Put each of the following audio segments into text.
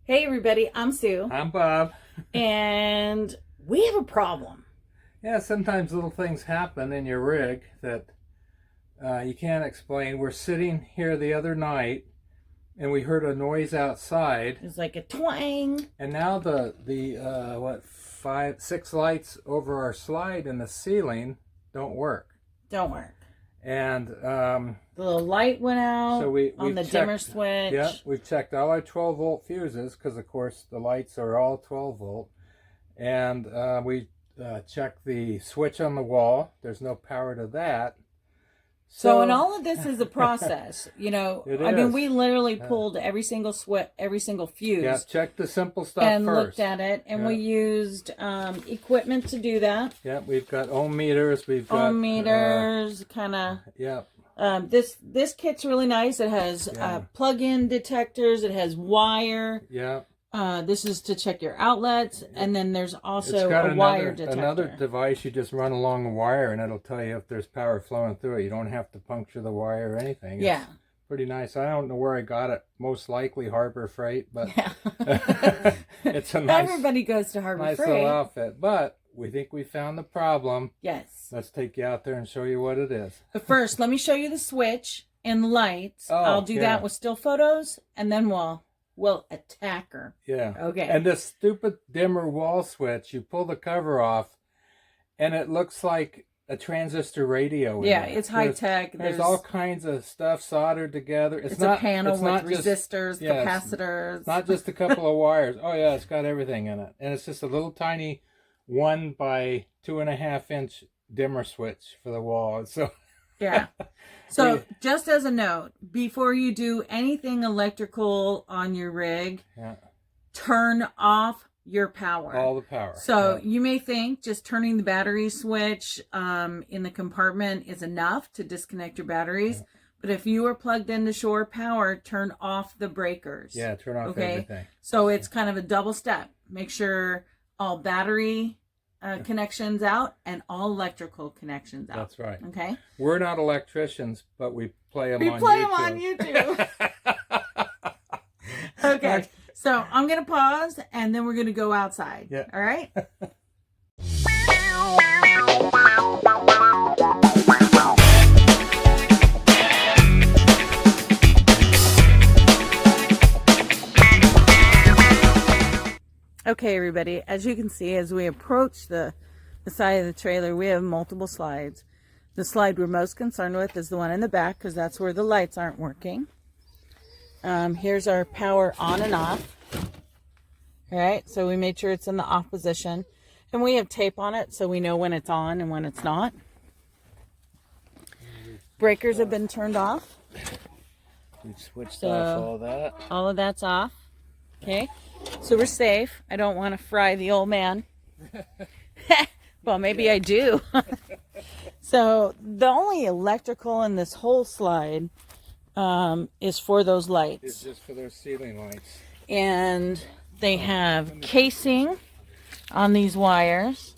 Hey everybody, I'm Sue. I'm Bob. And we have a problem. Yeah, sometimes little things happen in your rig that you can't explain. We're sitting here the other night and we heard a noise outside. It was like a twang. And now the 6 lights over our slide in the ceiling don't work. Don't work. And the little light went out so we on the checked, dimmer switch. Yeah, we've checked all our 12-volt fuses because, of course, the lights are all 12-volt. And we checked the switch on the wall. There's no power to that. So and all of this is a process, you know. I mean, we literally pulled every single fuse. Yeah, check the simple stuff and first. Looked at it, and we used equipment to do that. Yeah, we've got ohm meters. We've got ohm meters, kind of. Yeah. This kit's really nice. It has plug-in detectors. It has wire. Yeah. This is to check your outlets, and then there's also a wire detector. Another device you just run along a wire, and it'll tell you if there's power flowing through it. You don't have to puncture the wire or anything. Yeah. It's pretty nice. I don't know where I got it. Most likely Harbor Freight, but it's a nice. Everybody goes to Harbor Freight. Nice little outfit, but we think we found the problem. Yes. Let's take you out there and show you what it is. But first, let me show you the switch and the lights. I'll do that with still photos, and then we'll attack her. Yeah. Okay. And this stupid dimmer wall switch, you pull the cover off, and it looks like a transistor radio. Yeah, it's high tech. There's all kinds of stuff soldered together. It's not a panel with resistors, capacitors. It's not just a couple of wires. Oh yeah, it's got everything in it, and it's just a little tiny 1 by 2.5 inch dimmer switch for the wall. So. Yeah. So just as a note, before you do anything electrical on your rig, turn off your power. All the power. So you may think just turning the battery switch in the compartment is enough to disconnect your batteries. But if you are plugged into shore power, turn off the breakers. Yeah, turn off everything. So it's kind of a double step. Make sure all battery connections out and all electrical connections out. That's right. Okay. We're not electricians, but we play them on YouTube. We play them on YouTube. Okay. So I'm going to pause and then we're going to go outside. Yeah. All right. Okay, everybody, as you can see, as we approach the side of the trailer, we have multiple slides. The slide we're most concerned with is the one in the back because that's where the lights aren't working. Here's our power on and off. All right, so we made sure it's in the off position. And we have tape on it so we know when it's on and when it's not. Breakers have been turned off. We switched off all that. All of that's off. Okay. So we're safe. I don't want to fry the old man. Well, maybe I do. So the only electrical in this whole slide is for those lights. It's just for those ceiling lights. And they have casing on these wires.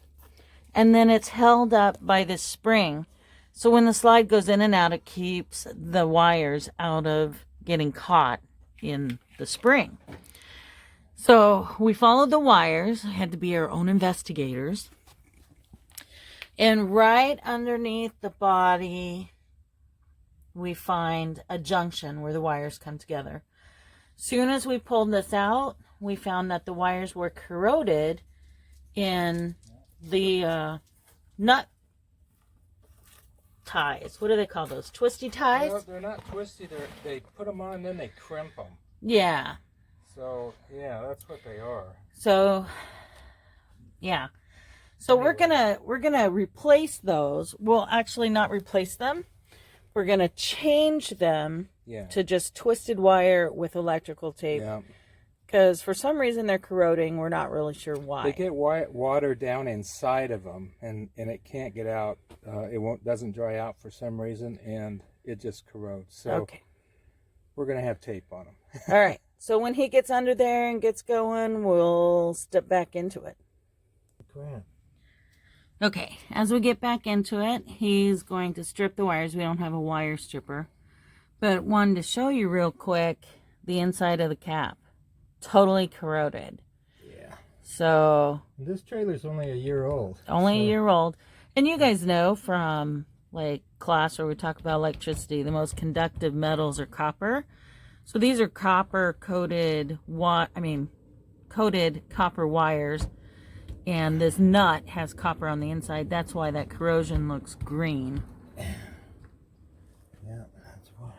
And then it's held up by this spring. So when the slide goes in and out, it keeps the wires out of getting caught in the spring. So we followed the wires, had to be our own investigators. And right underneath the body, we find a junction where the wires come together. Soon as we pulled this out, we found that the wires were corroded in the nut ties. What do they call those? Twisty ties? No, they're not twisty. They put them on and then they crimp them. Yeah. So, yeah, that's what they are. So, yeah. So we're gonna replace those. We'll actually not replace them. We're gonna change them to just twisted wire with electrical tape. Yeah. Because for some reason they're corroding. We're not really sure why. They get water down inside of them, and it can't get out. It doesn't dry out for some reason, and it just corrodes. So we're gonna have tape on them. All right. So when he gets under there and gets going, we'll step back into it. Grant. Okay, as we get back into it, he's going to strip the wires. We don't have a wire stripper. But wanted to show you real quick the inside of the cap. totally corroded. Yeah. So This trailer's only a year old. only a year old. And you guys know from like class where we talk about electricity, the most conductive metals are copper. So these are copper coated coated copper wires, and this nut has copper on the inside. That's why that corrosion looks green. Yeah, that's why.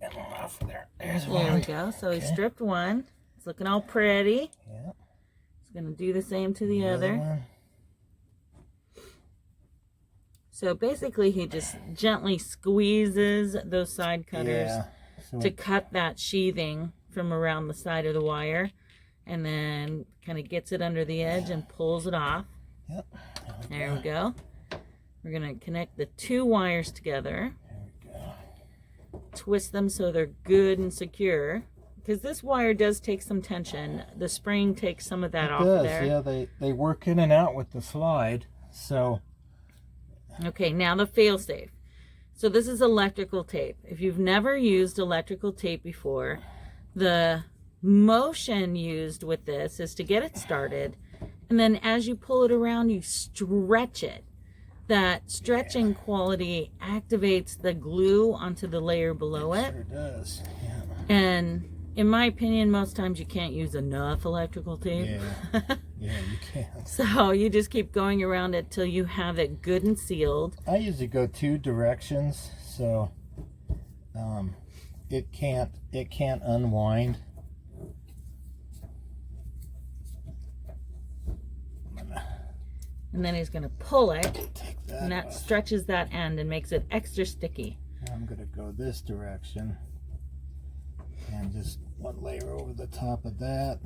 I'm off of there. There's one. There we go. So he stripped one. It's looking all pretty. Yeah. He's going to do the same to the other. One. So basically he just gently squeezes those side cutters to cut that sheathing from around the side of the wire, and then kind of gets it under the edge and pulls it off. Yep. There we go. We're going to connect the two wires together. There we go. Twist them so they're good and secure. Because this wire does take some tension. The spring takes some of that off there. Yeah, they work in and out with the slide. So okay, now the failsafe. So this is electrical tape. If you've never used electrical tape before, the motion used with this is to get it started, and then as you pull it around, you stretch it. That stretching quality activates the glue onto the layer below it. Sure does. Yeah. And in my opinion, most times you can't use enough electrical tape. Yeah. Yeah, you can't. So you just keep going around it till you have it good and sealed. I usually go two directions, so it can't unwind. And then he's going to pull it, Take that and that off. stretches that end and makes it extra sticky. Now I'm going to go this direction and just one layer over the top of that.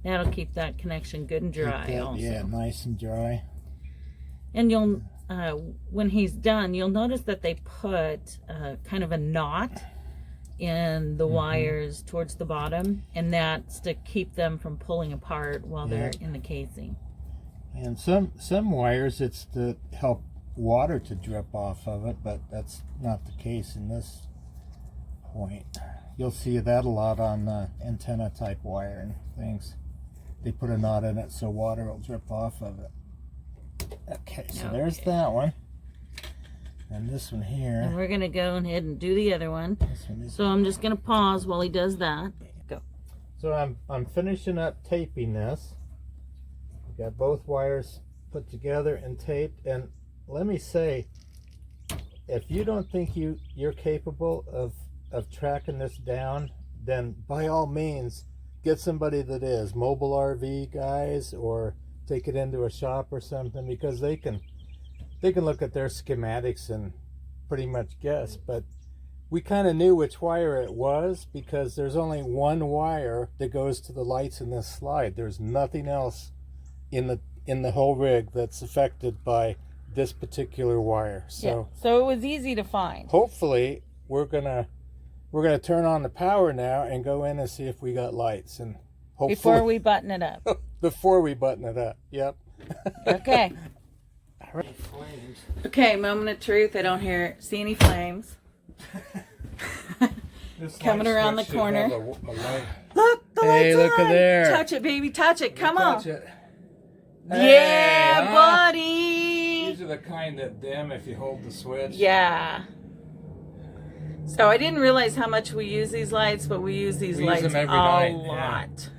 That'll keep that connection good and dry also. Yeah, nice and dry. And you'll, when he's done, you'll notice that they put kind of a knot in the wires towards the bottom, and that's to keep them from pulling apart while they're in the casing. And some wires, it's to help water to drip off of it, but that's not the case in this point. You'll see that a lot on antenna type wire and things. They put a knot in it so water will drip off of it. Okay, so there's that one. And this one here. And we're going to go ahead and do the other one. This one is, So I'm just going to pause while he does that. Go. so I'm finishing up taping this. I've got both wires put together and taped. And let me say, if you don't think you're capable of tracking this down, then by all means get somebody that is, mobile RV guys, or take it into a shop or something, because they can look at their schematics and pretty much guess. But we kind of knew which wire it was because there's only one wire that goes to the lights in this slide. There's nothing else in the whole rig that's affected by this particular wire. So So it was easy to find. hopefully we're gonna turn on the power now and go in and see if we got lights, and hopefully Before we button it up. before we button it up. Yep. Okay. All right. Flames. Okay, moment of truth. I don't see any flames. Coming around the corner. Look, the Hey, light's look at on. there. Touch it, baby. Touch it. Come on. Touch it. Yeah, Hey, huh? buddy. These are the kind that dim if you hold the switch. Yeah. So I didn't realize how much we use these lights, but we use these lights them every a night, lot.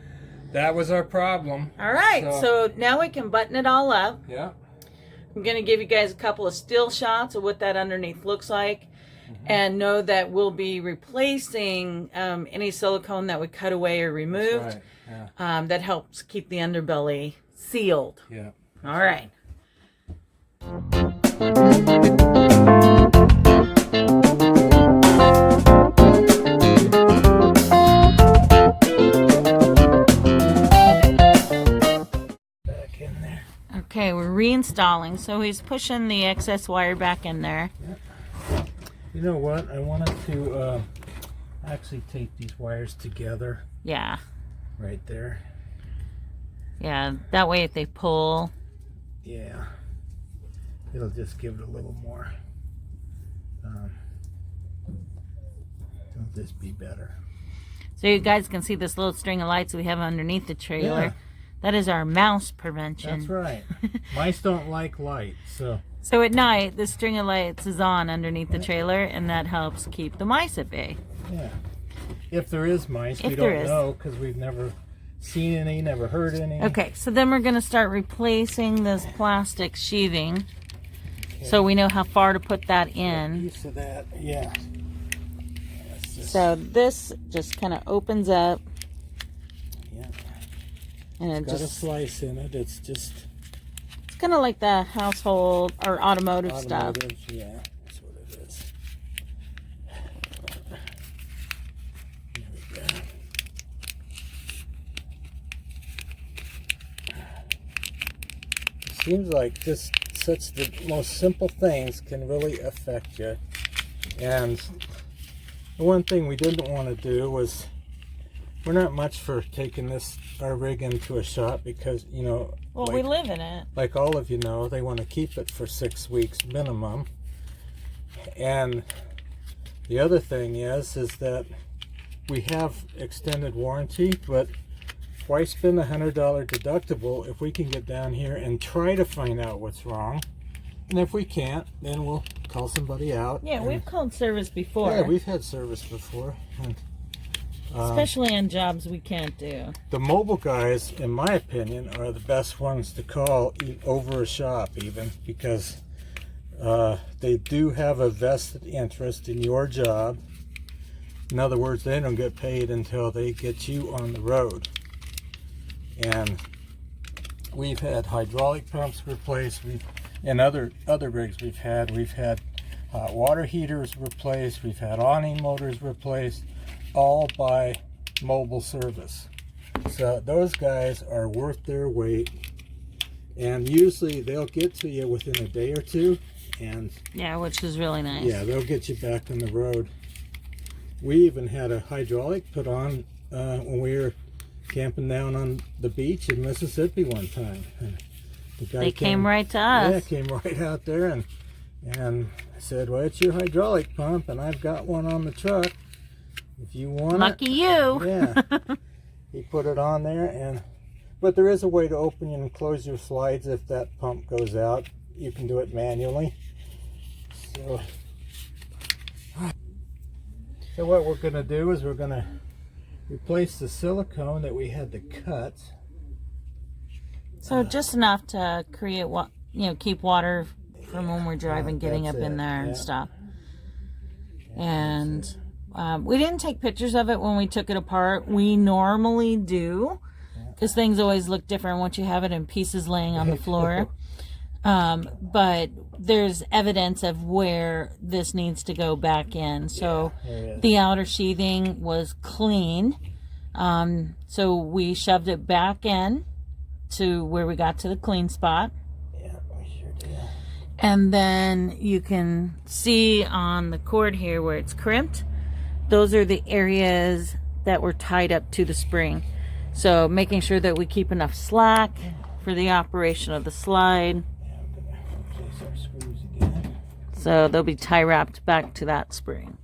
That was our problem. All right, so now we can button it all up. Yeah. I'm going to give you guys a couple of still shots of what that underneath looks like, and know that we'll be replacing any silicone that we cut away or removed. That's right. Yeah. That helps keep the underbelly sealed. Yeah. All right. Back in there. Okay, we're reinstalling. So he's pushing the excess wire back in there. You know what? I wanted to actually tape these wires together Yeah. right there. Yeah, that way if they pull. Yeah. It'll just give it a little more this be better. So you guys can see this little string of lights we have underneath the trailer. Yeah. That is our mouse prevention. That's right. Mice don't like light, so. So at night, this string of lights is on underneath the trailer, and that helps keep the mice at bay. Yeah. If there is mice, we there don't is. know because we've never seen any, never heard any. Okay, so then we're going to start replacing this plastic sheathing, so we know how far to put that in. Piece of that, yeah. Let's just- So this just kind of opens up, yeah. and it Got a just, slice in it. It's just it's kind of like the household or automotive stuff. automotive. Yeah, that's what it is. There we go. Seems like just such the most simple things can really affect you. And the one thing we didn't want to do was, we're not much for taking our rig into a shop because, you know, Well, we live in it. like all of you know, they want to keep it for 6 weeks minimum. And the other thing is that we have extended warranty, but why spend $100 deductible if we can get down here and try to find out what's wrong? And if we can't, then we'll call somebody out. Yeah, we've called service before. Yeah, we've had service before. And, especially on jobs we can't do. the mobile guys, in my opinion, are the best ones to call over a shop even, because they do have a vested interest in your job. In other words, they don't get paid until they get you on the road. And we've had hydraulic pumps replaced, and other rigs we've had water heaters replaced, we've had awning motors replaced, all by mobile service. So those guys are worth their weight, and usually they'll get to you within a day or two, and Yeah, which is really nice. yeah, they'll get you back on the road. We even had a hydraulic put on when we were camping down on the beach in Mississippi one time. And the guy They came right to us. Yeah, came right out there and said, "Well, it's your hydraulic pump, and I've got one on the truck. If you want Lucky it." you. Yeah. He put it on there, but there is a way to open and close your slides if that pump goes out. You can do it manually. So what we're going to do is we're going to replace the silicone that we had to cut. So just enough to create keep water from when we're driving, getting up that's in it, there and yeah. stuff. And we didn't take pictures of it when we took it apart. We normally do, because things always look different once you have it in pieces laying on the floor. But there's evidence of where this needs to go back in. So the outer sheathing was clean. So we shoved it back in to where we got to the clean spot. Yeah, we sure did. And then you can see on the cord here where it's crimped. Those are the areas that were tied up to the spring. So making sure that we keep enough slack for the operation of the slide. Yeah, I'm going to replace our screws again. So they'll be tie wrapped back to that spring.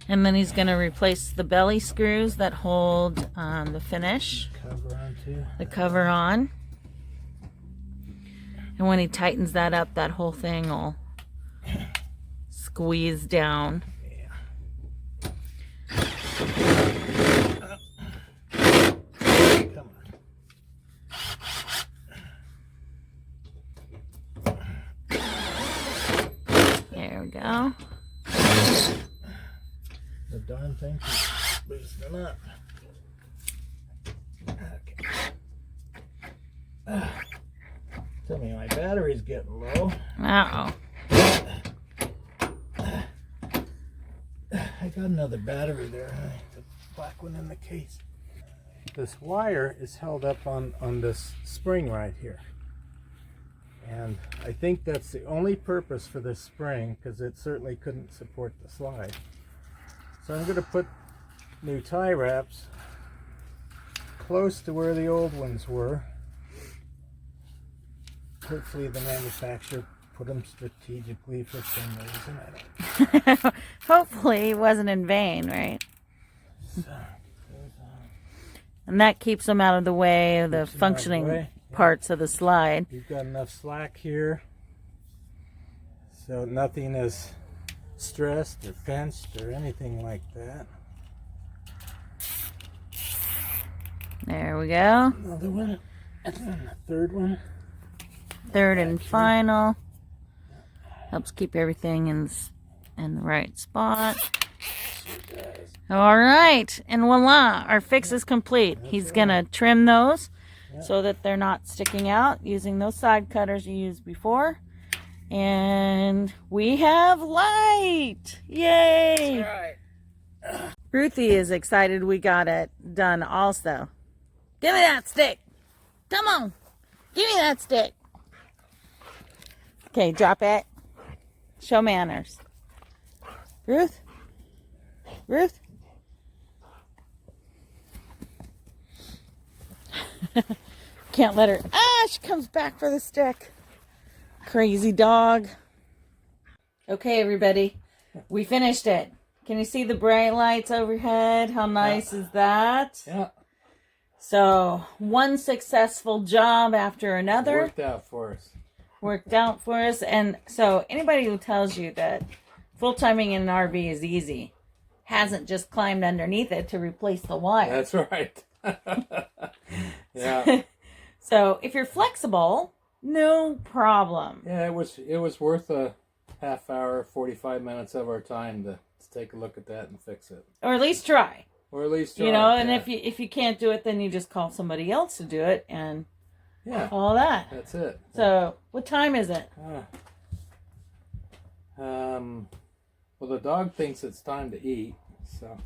And then he's going to replace the belly screws that hold the finish, Cover on too. the cover on. And when he tightens that up, that whole thing will squeeze down. Come on. There we go. The darn thing keeps loosening up. Okay. Tell me my battery's getting low. Uh-oh. I got another battery there. The black one in the case. This wire is held up on this spring right here. And I think that's the only purpose for this spring, because it certainly couldn't support the slide. So I'm going to put new tie wraps close to where the old ones were. Hopefully the manufacturer put them strategically for some reason. I don't Hopefully it wasn't in vain, right? So, And that keeps them out of the way of the Keeps 'em out of the functioning way, yeah. parts of the slide. you've got enough slack here, so nothing is stressed or pinched or anything like that. There we go. Another one, and then the third one. Third and final. Helps keep everything in the right spot. All right, and voila, our fix is complete. He's gonna trim those so that they're not sticking out using those side cutters you used before. And we have light! Yay! Right. Ruthie is excited we got it done also. Give me that stick! Come on! Give me that stick! Okay, drop it. Show manners. Ruth? Ruth? Can't let her. Ah, she comes back for the stick. Crazy dog. Okay, everybody. We finished it. Can you see the bright lights overhead? How nice is that? Yeah, So, one successful job after another. worked out for us. Worked out for us. And so, anybody who tells you that full-timing in an RV is easy hasn't just climbed underneath it to replace the wire. That's right. Yeah. So, if you're flexible, no problem. Yeah, it was worth a half hour, 45 minutes of our time to take a look at that and fix it, Or at least try. or at least try, You know, and yeah. if you can't do it, then you just call somebody else to do it and Yeah, all that. that's it. So, what time is it? Well, the dog thinks it's time to eat, so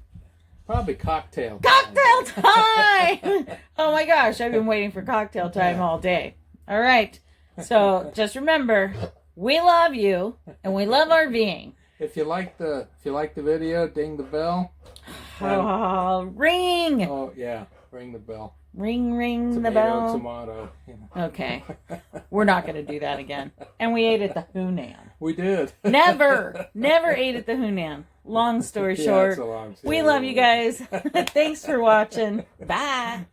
probably cocktail time. Cocktail time! Oh my gosh, I've been waiting for cocktail time all day. All right. So, just remember, we love you and we love RVing. If you like the video, ding the bell. Oh, ring! Oh yeah, ring the bell. Ring, ring the Tomato, bell. tomato. You know. Okay. We're not going to do that again. And we ate at the Hunan. We did. Never ate at the Hunan. Long story Yeah, short, it's a long we story. love you guys. Thanks for watching. Bye.